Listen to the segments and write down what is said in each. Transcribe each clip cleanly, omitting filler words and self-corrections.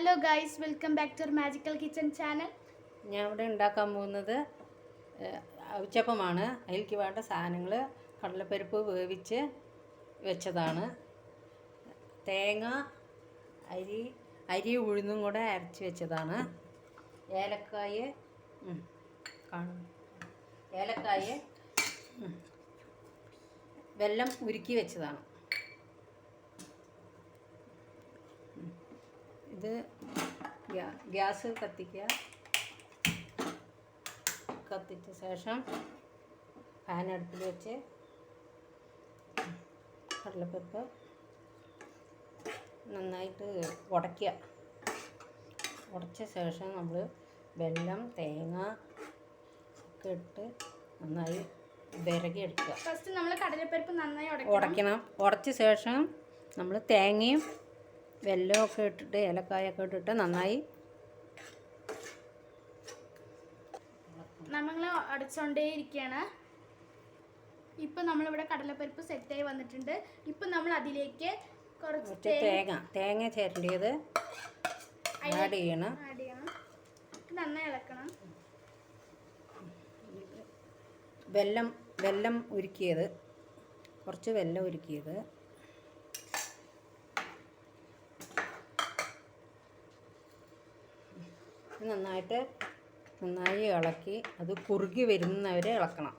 Hello guys, welcome back to magical kitchen channel. ഞാൻ ഇവിടെ ഉണ്ടാക്കാൻ പോകുന്നത് ഉച്ചപ്പമാണ്. അതിലേക്ക് വേണ്ട സാധനങ്ങൾ കടലപ്പരിപ്പ് വേവിച്ച് വെച്ചതാണ്, തേങ്ങ, അരി ഉഴുന്നും കൂടെ അരച്ച് വെച്ചതാണ്, ഏലക്കായ വെല്ലം ഉരുക്കി വെച്ചതാണ്. ഇത് ഗ്യാസ് കത്തിച്ച ശേഷം പാൻ അടുപ്പിൽ വെച്ച് കടലപ്പരിപ്പ് നന്നായിട്ട് ഉടച്ച ശേഷം നമ്മൾ വെല്ലം, തേങ്ങ ഒക്കെ ഇട്ട് നന്നായി വിരകിയെടുക്കുക. ഫസ്റ്റ് നമ്മൾ കടലപ്പരിപ്പ് നന്നായി ഉടയ്ക്കണം. ഉടച്ച ശേഷം നമ്മൾ തേങ്ങയും വെല്ലമൊക്കെ ഇട്ടിട്ട് ഏലക്കായൊക്കെ ഇട്ടിട്ട് നന്നായി നമ്മൾ അടച്ചുകൊണ്ടേയിരിക്കുകയാണ്. ഇപ്പം നമ്മളിവിടെ കടലപ്പരിപ്പ് സെറ്റായി വന്നിട്ടുണ്ട്. ഇപ്പം നമ്മൾ അതിലേക്ക് കുറച്ച് തേങ്ങ ചേരേണ്ടത് ആഡ് ചെയ്യണം. നന്നായി ഇളക്കണം. വെല്ലം ഉരുക്കിയത്, കുറച്ച് വെല്ലം ഉരുക്കിയത്, നന്നായി ഇളക്കി അത് കുറുകി വരുന്നവരെ ഇളക്കണം.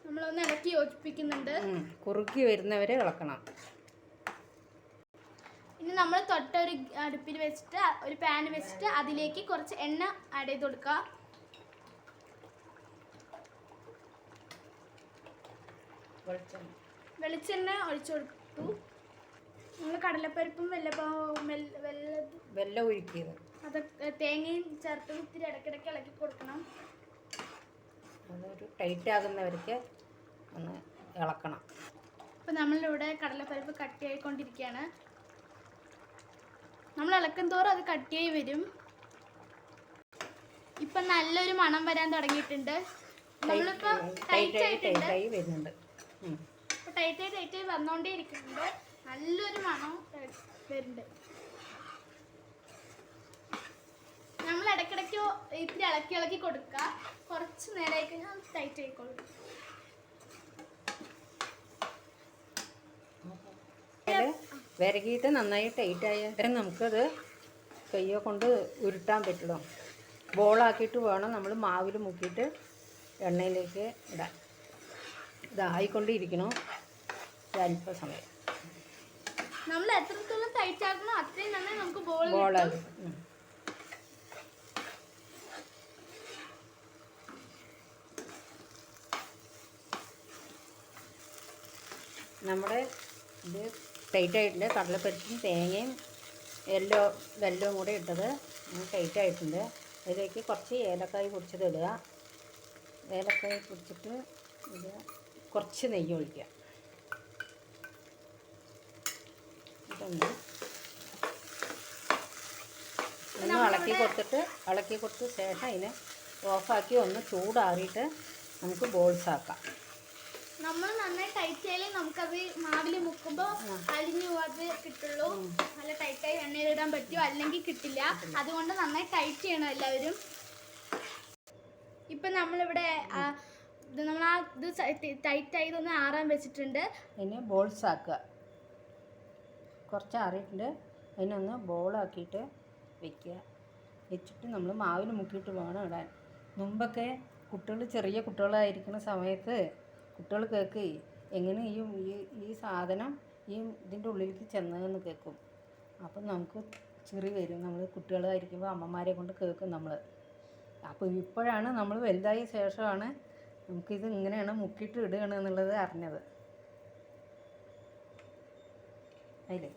നമ്മളൊന്ന് ഇളക്കി യോജിപ്പിക്കുന്നുണ്ട്. കുറുകി വരുന്നവരെ ഇളക്കണം. ഇനി നമ്മൾ തൊട്ടൊരു അടുപ്പിൽ വെച്ചിട്ട് ഒരു പാൻ വെച്ചിട്ട് അതിലേക്ക് കുറച്ച് എണ്ണ ആഡ് ചെയ്ത് കൊടുക്കുക. വെളിച്ചെണ്ണ ഒഴിച്ചു കൊടുത്തു. നമ്മൾ കടലപ്പരിപ്പും വെല്ലം ഉരുക്കിയത് അത് തേങ്ങയും ചേർത്ത് ഇത്തിരി ഇടയ്ക്കിടയ്ക്ക് ഇളക്കി കൊടുക്കണം. അതൊരു ടൈറ്റ് ആകുന്നവർക്ക് ഒന്ന് ഇളക്കണം. ഇപ്പം നമ്മളിവിടെ കടലപ്പരിപ്പ് കട്ടിയായിക്കൊണ്ടിരിക്കുകയാണ്. നമ്മൾ ഇളക്കും തോറും അത് കട്ടിയായി വരും. ഇപ്പം നല്ലൊരു മണം വരാൻ തുടങ്ങിയിട്ടുണ്ട്. നമ്മളിപ്പോൾ ടൈറ്റായി വരുന്നുണ്ട്. ഇപ്പോൾ ടൈറ്റായി വന്നുകൊണ്ടേ ഇരിക്കുന്നുണ്ട്. നല്ലൊരു മണം വരുന്നുണ്ട്. നമ്മൾ ഇടയ്ക്കിടയ്ക്ക് ഇത്തിരി ഇളക്കി കൊടുക്കുക. കുറച്ച് നേരമായി കഴിഞ്ഞാൽ ടൈറ്റ് ആയിക്കോളും. വിരകിയിട്ട് നന്നായി ടൈറ്റ് ആയാൽ നമുക്കത് കയ്യോ കൊണ്ട് ഉരുട്ടാൻ പറ്റുള്ളൂ. ബോളാക്കിയിട്ട് വേണം നമ്മൾ മാവിൽ മുക്കിയിട്ട് എണ്ണയിലേക്ക് ഇടാൻ. ഇതായിക്കൊണ്ടിരിക്കണം അല്പസമയം. നമ്മൾ എത്രത്തോളം ടൈറ്റ് ആക്കണോ അത്രയും നന്നായി നമുക്ക് ബോളാകും. നമ്മുടെ ഇത് ടൈറ്റായിട്ടുണ്ട്. കടലപ്പരിപ്പും തേങ്ങയും വെല്ലവും കൂടെ ഇട്ടത് ടൈറ്റായിട്ടുണ്ട്. അതിലേക്ക് കുറച്ച് ഏലക്കായ പൊടിച്ചത് ഇടുക. ഏലക്കായ പൊടിച്ചിട്ട് ഇത് കുറച്ച് നെയ്യ് ഒഴിക്കുക. ഇതൊന്ന് ഇളക്കി കൊടുത്ത ശേഷം അതിനെ ഓഫാക്കി ഒന്ന് ചൂടാറിയിട്ട് നമുക്ക് ബോൾസ് ആക്കാം. നമ്മൾ നന്നായി ടൈറ്റ് ചെയ്താലേ നമുക്കത് മാവിൽ മുക്കുമ്പോൾ അലിഞ്ഞു പോകാതെ കിട്ടുള്ളൂ. നല്ല ടൈറ്റായി എണ്ണയിലിടാൻ പറ്റുമോ, അല്ലെങ്കിൽ കിട്ടില്ല. അതുകൊണ്ട് നന്നായി ടൈറ്റ് ചെയ്യണം എല്ലാവരും. ഇപ്പം നമ്മളിവിടെ ടൈറ്റായി ഇതൊന്ന് ആറാൻ വെച്ചിട്ടുണ്ട്. അതിനെ ബോൾസ് ആക്കുക. കുറച്ച് ആറിയിട്ടുണ്ട്. അതിനൊന്ന് ബോളാക്കിയിട്ട് വെച്ചിട്ട് നമ്മൾ മാവിൽ മുക്കിയിട്ട് വേണം ഇടാൻ. മുമ്പൊക്കെ ചെറിയ കുട്ടികളായിരിക്കുന്ന സമയത്ത് കുട്ടികൾ കേൾക്ക് എങ്ങനെ ഈ സാധനം ഇതിൻ്റെ ഉള്ളിലേക്ക് ചെന്നതെന്ന് കേൾക്കും. അപ്പം നമുക്ക് ചിറി വരും. നമ്മൾ കുട്ടികളായിരിക്കുമ്പോൾ അമ്മമാരെ കൊണ്ട് കേൾക്കും നമ്മൾ. അപ്പോൾ ഇപ്പോഴാണ് നമ്മൾ വലുതായ ശേഷമാണ് നമുക്കിത് ഇങ്ങനെയാണ് മുക്കിയിട്ട് ഇടുകയാണ് എന്നുള്ളത് അറിഞ്ഞത്. അതിലേ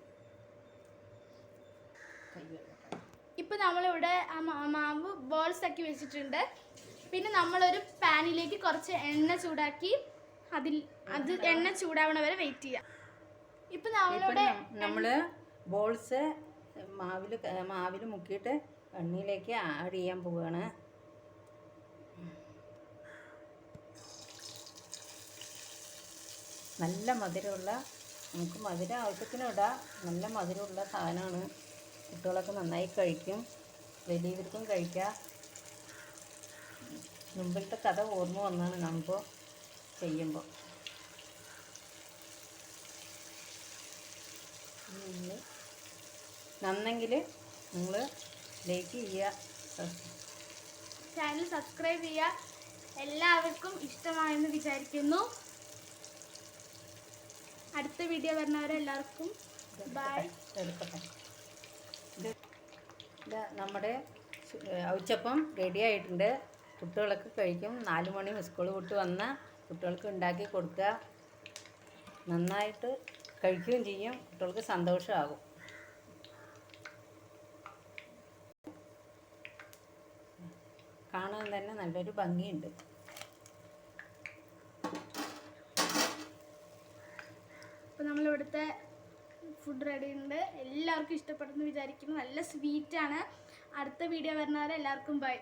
ഇപ്പം നമ്മളിവിടെ മാവ് ബോൾസ് ആക്കി വെച്ചിട്ടുണ്ട്. പിന്നെ നമ്മളൊരു പാനിലേക്ക് കുറച്ച് എണ്ണ ചൂടാക്കി അത് എണ്ണ ചൂടാവണ വരെ വെയിറ്റ് ചെയ്യാം. ഇപ്പം നമ്മൾ ബോൾസ് മാവിൽ മുക്കിയിട്ട് എണ്ണയിലേക്ക് ആഡ് ചെയ്യാൻ പോവുകയാണ്. നല്ല മധുരമുള്ള, നമുക്ക് മധുരം ആവശ്യത്തിന് ഇടാം, നല്ല മധുരമുള്ള സാധനമാണ്. കുട്ടികളൊക്കെ നന്നായി കഴിക്കും, വലിയവർക്കും കഴിക്കാം. മുമ്പിലത്തെ കഥ ഓർമ്മ വന്നാണ് കാണുമ്പോൾ ചെയ്യുമ്പോൾ. നന്നെങ്കിൽ നിങ്ങൾ ലൈക്ക് ചെയ്യുക, ചാനൽ സബ്സ്ക്രൈബ് ചെയ്യുക. എല്ലാവർക്കും ഇഷ്ടമായെന്ന് വിചാരിക്കുന്നു. അടുത്ത വീഡിയോ വരുന്നവരെല്ലാവർക്കും ബൈ. എടുക്കട്ടെ. ഇത് നമ്മുടെ ഔച്ചപ്പം റെഡി ആയിട്ടുണ്ട്. കുട്ടികളൊക്കെ കഴിക്കും. 4 മണി സ്കൂൾ വിട്ട് വന്ന കുട്ടികൾക്ക് ഉണ്ടാക്കി കൊടുക്കുക. നന്നായിട്ട് കഴിക്കുകയും ചെയ്യും, കുട്ടികൾക്ക് സന്തോഷമാകും. കാണാൻ തന്നെ നല്ലൊരു ഭംഗിയുണ്ട്. അപ്പോൾ നമ്മളിവിടുത്തെ ഫുഡ് റെഡി ഉണ്ട്. എല്ലാവർക്കും ഇഷ്ടപ്പെടുന്നു വിചാരിക്കുന്നു. നല്ല സ്വീറ്റാണ്. അടുത്ത വീഡിയോ വരുന്നവരെ എല്ലാവർക്കും ബൈ.